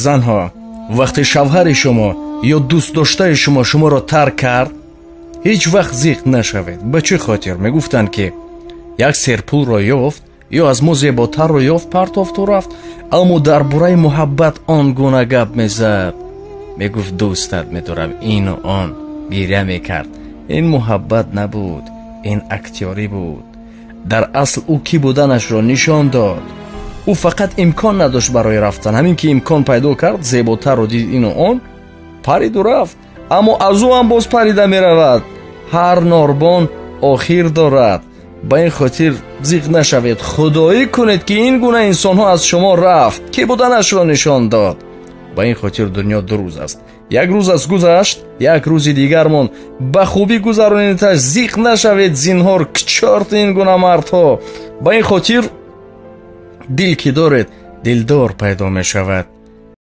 занҳо, вақте шавҳари шумо ё дӯстдоштаи шуморо тарк кард, ҳеҷ вақт зиқ нашавед. ба чӣ хотир? мегуфтанд ки як серпулро ёфт ё аз мо зеботарро ёфт, партофту рафт. аммо дар бораи муҳаббат он гуна гап мезад. мегуфт дӯстат медорам, ину он. гиря мекард. ин муҳаббат набуд, ин актёрӣ буд. дар асл ӯ кӣ буданашро нишон дод. ӯ фақат имкон надошт барои рафтан. ҳамин ки имкон пайдо кард, зеботарро дид, ину он, париду рафт. аммо аз ӯ ҳам боз парида меравад. ҳар норбон охир дорад. ба ин хотир зиқ нашавед. худоӣ кунед ки ин гуна инсонҳо аз шумо рафт. кӣ буданашро нишон дод. ба ин хотир дунё ду рӯз аст. як рӯз аз гузашт, як рӯзи дигар монд. ба хубӣ гузаронедаш. зиқ нашавед зинҳор. к чорт ин гуна мардҳо. ба ин хотир дил ки доред, дилдор пайдо мешавад.